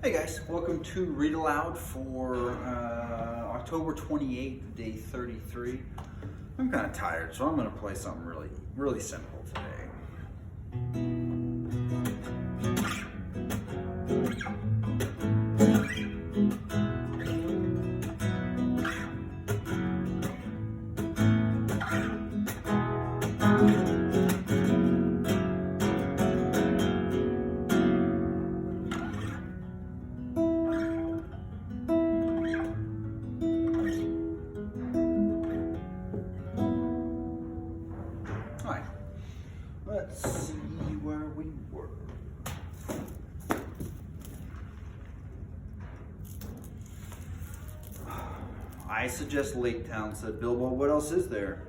Hey guys, welcome to Read Aloud for October 28th, day 33. I'm kind of tired, so I'm going to play something really simple today. Alright, let's see where we were. I suggest Lake Town, said Bilbo. What else is there?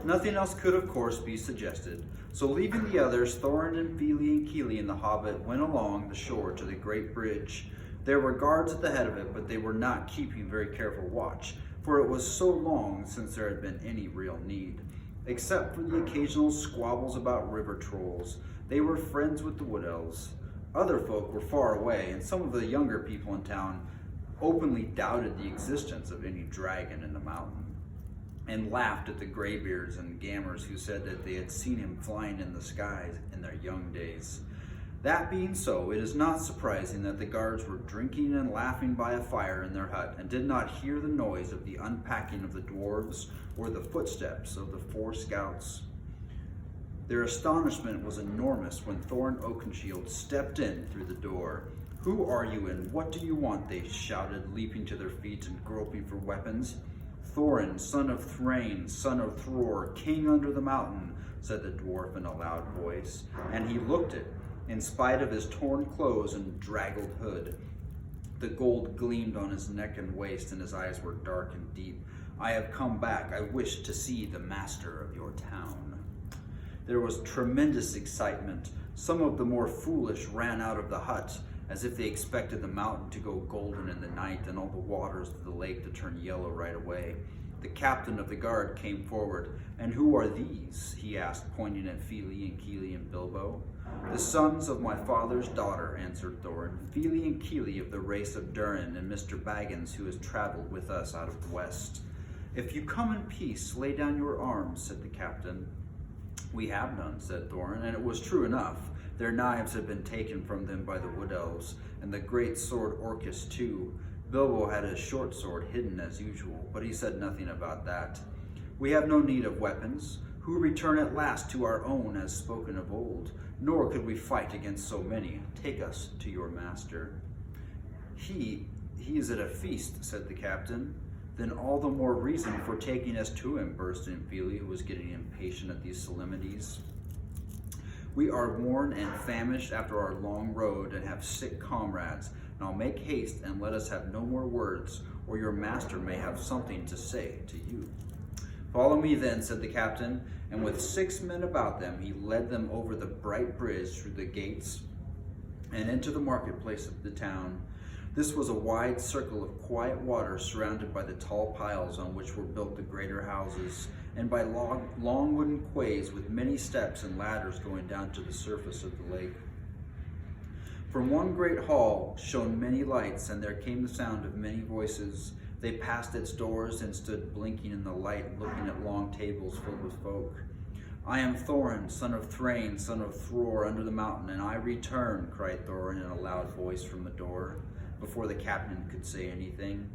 Nothing else could, of course, be suggested. So leaving the others, Thorin and Fili and Kili and the Hobbit went along the shore to the great bridge. There were guards at the head of it, but they were not keeping very careful watch, for it was so long since there had been any real need. Except for the occasional squabbles about river trolls, they were friends with the wood elves. Other folk were far away, and some of the younger people in town openly doubted the existence of any dragon in the mountain, and laughed at the graybeards and gammers who said that they had seen him flying in the skies in their young days. That being so, it is not surprising that the guards were drinking and laughing by a fire in their hut and did not hear the noise of the unpacking of the dwarves or the footsteps of the 4 scouts. Their astonishment was enormous when Thorin Oakenshield stepped in through the door. "Who are you and what do you want?" they shouted, leaping to their feet and groping for weapons. "Thorin, son of Thrain, son of Thror, king under the mountain," said the dwarf in a loud voice, and he looked it, in spite of his torn clothes and draggled hood. The gold gleamed on his neck and waist, and his eyes were dark and deep. "I have come back. I wish to see the master of your town." There was tremendous excitement. Some of the more foolish ran out of the hut, as if they expected the mountain to go golden in the night and all the waters of the lake to turn yellow right away. The captain of the guard came forward. "And who are these?" he asked, pointing at Fili and Kili and Bilbo. "The sons of my father's daughter," answered Thorin. "Fili and Kili of the race of Durin, and Mr. Baggins, who has traveled with us out of the west." "If you come in peace, lay down your arms," said the captain. "We have none," said Thorin, and it was true enough. Their knives had been taken from them by the wood elves, and the great sword Orcus too. Bilbo had his short sword hidden as usual, but he said nothing about that. "We have no need of weapons, who return at last to our own as spoken of old, nor could we fight against so many. Take us to your master." He is at a feast," said the captain. "Then all the more reason for taking us to him," burst in Fili, who was getting impatient at these solemnities. "We are worn and famished after our long road and have sick comrades. Now make haste and let us have no more words, or your master may have something to say to you." "Follow me then," said the captain, and with 6 men about them, he led them over the bright bridge through the gates and into the marketplace of the town. This was a wide circle of quiet water surrounded by the tall piles on which were built the greater houses, and by long wooden quays with many steps and ladders going down to the surface of the lake. From one great hall shone many lights, and there came the sound of many voices. They passed its doors and stood blinking in the light, looking at long tables filled with folk. "I am Thorin, son of Thrain, son of Thror under the mountain, and I return," cried Thorin in a loud voice from the door, before the captain could say anything.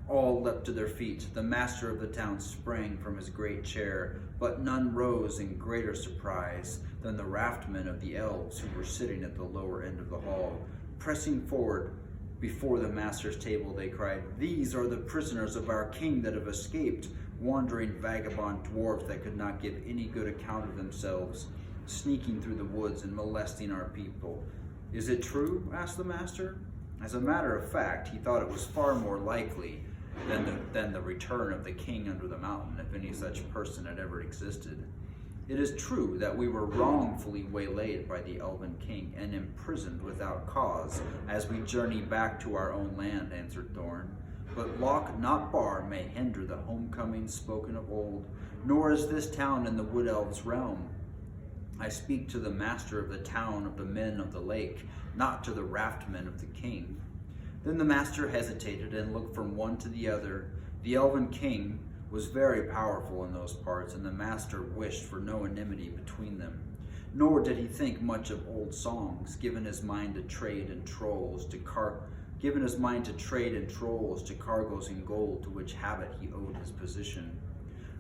All leapt to their feet. The master of the town sprang from his great chair, but none rose in greater surprise than the raftmen of the elves who were sitting at the lower end of the hall. Pressing forward before the master's table, they cried, "These are the prisoners of our king that have escaped, wandering vagabond dwarfs that could not give any good account of themselves, sneaking through the woods and molesting our people." "Is it true?" asked the master. As a matter of fact, he thought it was far more likely than the return of the king under the mountain, if any such person had ever existed. "It is true that we were wrongfully waylaid by the elven king and imprisoned without cause as we journey back to our own land," answered Thorin. "But lock, not bar, may hinder the homecoming spoken of old, nor is this town in the wood elves' realm. I speak to the master of the town of the men of the lake, not to the raftmen of the king." Then the master hesitated and looked from one to the other. The elven king was very powerful in those parts, and the master wished for no enmity between them. Nor did he think much of old songs, given his mind to trade in trolls to cargoes in gold, to which habit he owed his position.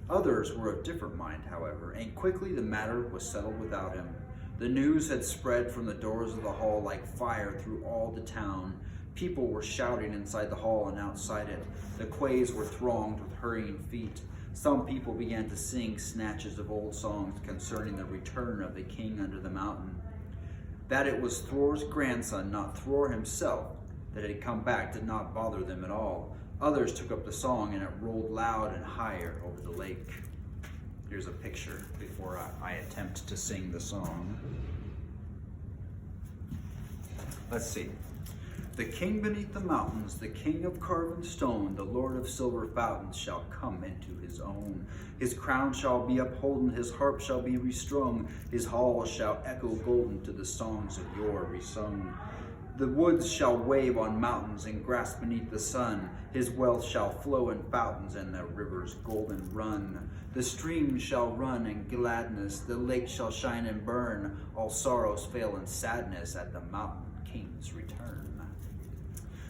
Others were of different mind, however, and quickly the matter was settled without him. The news had spread from the doors of the hall like fire through all the town. People were shouting inside the hall and outside it. The quays were thronged with hurrying feet. Some people began to sing snatches of old songs concerning the return of the king under the mountain. That it was Thor's grandson, not Thor himself, that had come back did not bother them at all. Others took up the song, and it rolled loud and higher over the lake. Here's a picture before I attempt to sing the song. Let's see. The king beneath the mountains, the king of carven stone, the lord of silver fountains shall come into his own. His crown shall be upholden, his harp shall be restrung, his halls shall echo golden to the songs of yore resung. The woods shall wave on mountains and grass beneath the sun. His wealth shall flow in fountains and the rivers golden run. The streams shall run in gladness, the lake shall shine and burn. All sorrows fail in sadness at the mountain king's return.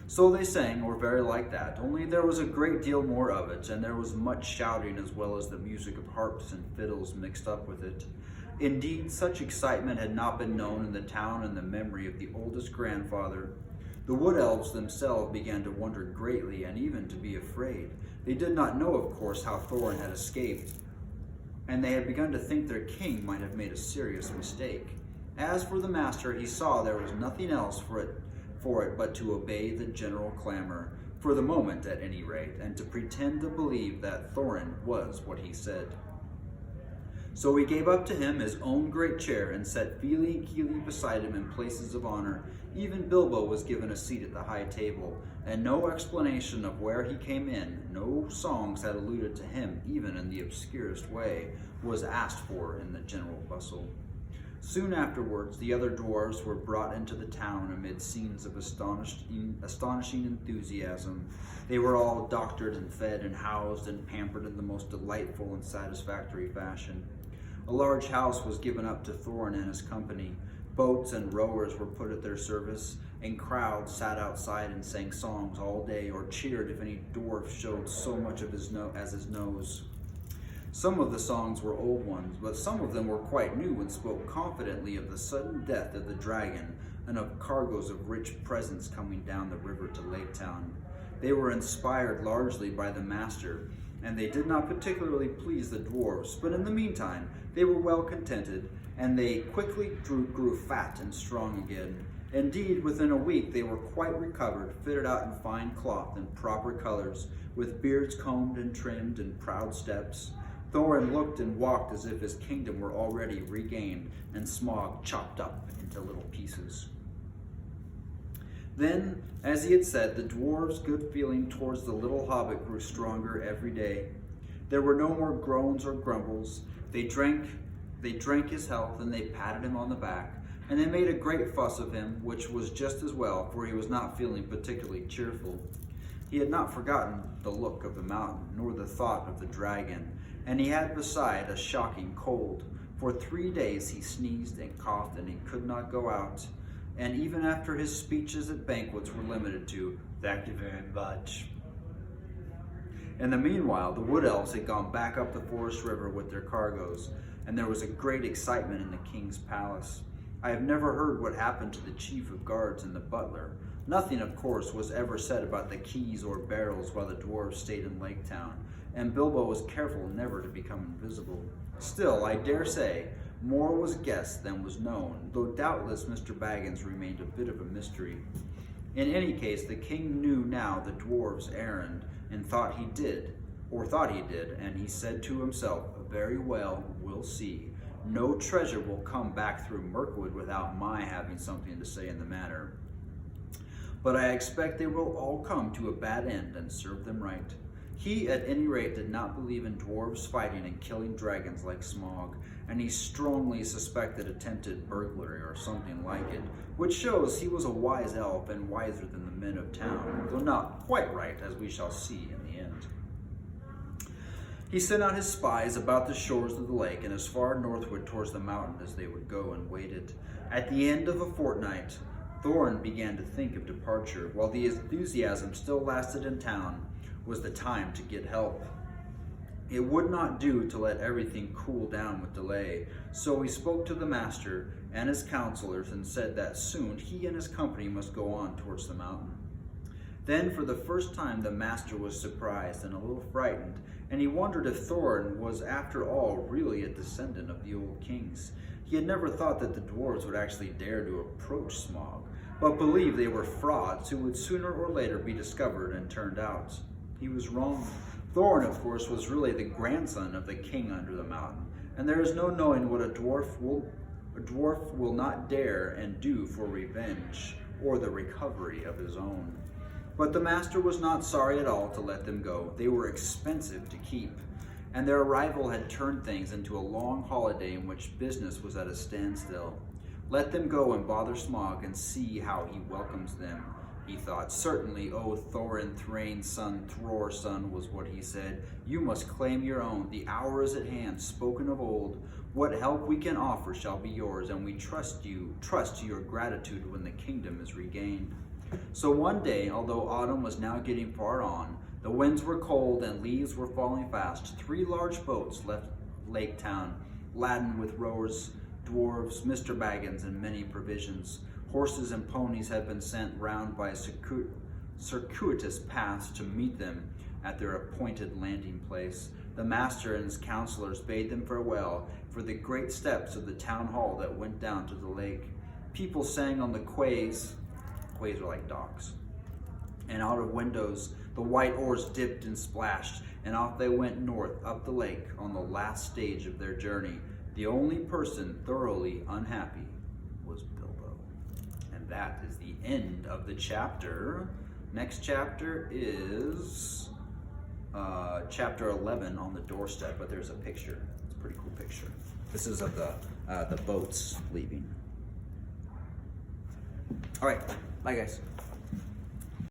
So they sang, or very like that, only there was a great deal more of it, and there was much shouting as well as the music of harps and fiddles mixed up with it. Indeed, such excitement had not been known in the town in the memory of the oldest grandfather. The wood elves themselves began to wonder greatly and even to be afraid. They did not know, of course, how Thorin had escaped, and they had begun to think their king might have made a serious mistake. As for the master, he saw there was nothing else for it but to obey the general clamor, for the moment at any rate, and to pretend to believe that Thorin was what he said. So he gave up to him his own great chair and set Fili and Kili beside him in places of honor. Even Bilbo was given a seat at the high table, and no explanation of where he came in, no songs that alluded to him even in the obscurest way, was asked for in the general bustle. Soon afterwards, the other dwarves were brought into the town amid scenes of astonishing enthusiasm. They were all doctored and fed and housed and pampered in the most delightful and satisfactory fashion. A large house was given up to Thorin and his company. Boats and rowers were put at their service, and crowds sat outside and sang songs all day, or cheered if any dwarf showed so much of his nose. Some of the songs were old ones, but some of them were quite new and spoke confidently of the sudden death of the dragon and of cargoes of rich presents coming down the river to Lake Town. They were inspired largely by the master, and they did not particularly please the dwarves, but in the meantime they were well contented, and they quickly grew fat and strong again. Indeed, within a week they were quite recovered, fitted out in fine cloth and proper colors, with beards combed and trimmed and proud steps. Thorin looked and walked as if his kingdom were already regained, and Smaug chopped up into little pieces. Then, as he had said, the dwarves' good feeling towards the little hobbit grew stronger every day. There were no more groans or grumbles. They drank his health, and they patted him on the back, and they made a great fuss of him, which was just as well, for he was not feeling particularly cheerful. He had not forgotten the look of the mountain, nor the thought of the dragon, and he had beside a shocking cold. For 3 days he sneezed and coughed, and he could not go out. And even after his speeches at banquets were limited to, "Thank you very much." In the meanwhile, the wood elves had gone back up the forest river with their cargoes, and there was a great excitement in the king's palace. I have never heard what happened to the chief of guards and the butler. Nothing, of course, was ever said about the keys or barrels while the dwarves stayed in Lake Town, and Bilbo was careful never to become invisible. Still, I dare say, more was guessed than was known, though doubtless Mr. Baggins remained a bit of a mystery. In any case, the king knew now the dwarves' errand, and thought he did, and he said to himself, "Very well, we'll see. No treasure will come back through Mirkwood without my having something to say in the matter. But I expect they will all come to a bad end, and serve them right." He, at any rate, did not believe in dwarves fighting and killing dragons like Smaug, and he strongly suspected attempted burglary or something like it, which shows he was a wise elf and wiser than the men of town, though not quite right, as we shall see in the end. He sent out his spies about the shores of the lake and as far northward towards the mountain as they would go, and waited. At the end of a fortnight, Thorin began to think of departure. While the enthusiasm still lasted in town, was the time to get help. It would not do to let everything cool down with delay, so he spoke to the master and his counselors and said that soon he and his company must go on towards the mountain. Then for the first time the master was surprised and a little frightened, and he wondered if Thorin was after all really a descendant of the old kings. He had never thought that the dwarves would actually dare to approach Smaug, but believed they were frauds who would sooner or later be discovered and turned out. He was wrong. Thorin, of course, was really the grandson of the king under the mountain, and there is no knowing what a dwarf will not dare and do for revenge or the recovery of his own. But the master was not sorry at all to let them go. They were expensive to keep, and their arrival had turned things into a long holiday in which business was at a standstill. Let them go and bother Smaug and see how he welcomes them, he thought. Certainly, O Thorin, Thrain's son, Thror's son, was what he said. You must claim your own. The hour is at hand, spoken of old. What help we can offer shall be yours, and we trust to your gratitude when the kingdom is regained. So one day, although autumn was now getting far on, the winds were cold and leaves were falling fast, 3 large boats left Lake Town, laden with rowers, dwarves, Mr. Baggins, and many provisions. Horses and ponies had been sent round by circuitous paths to meet them at their appointed landing place. The master and his counselors bade them farewell for the great steps of the town hall that went down to the lake. People sang on the quays. Quays are like docks. And out of windows, the white oars dipped and splashed, and off they went north up the lake on the last stage of their journey. The only person thoroughly unhappy was Bilbo. And that is the end of the chapter. Next chapter is chapter 11, On the Doorstep, but there's a picture. It's a pretty cool picture. This is of the boats leaving. All right, bye guys.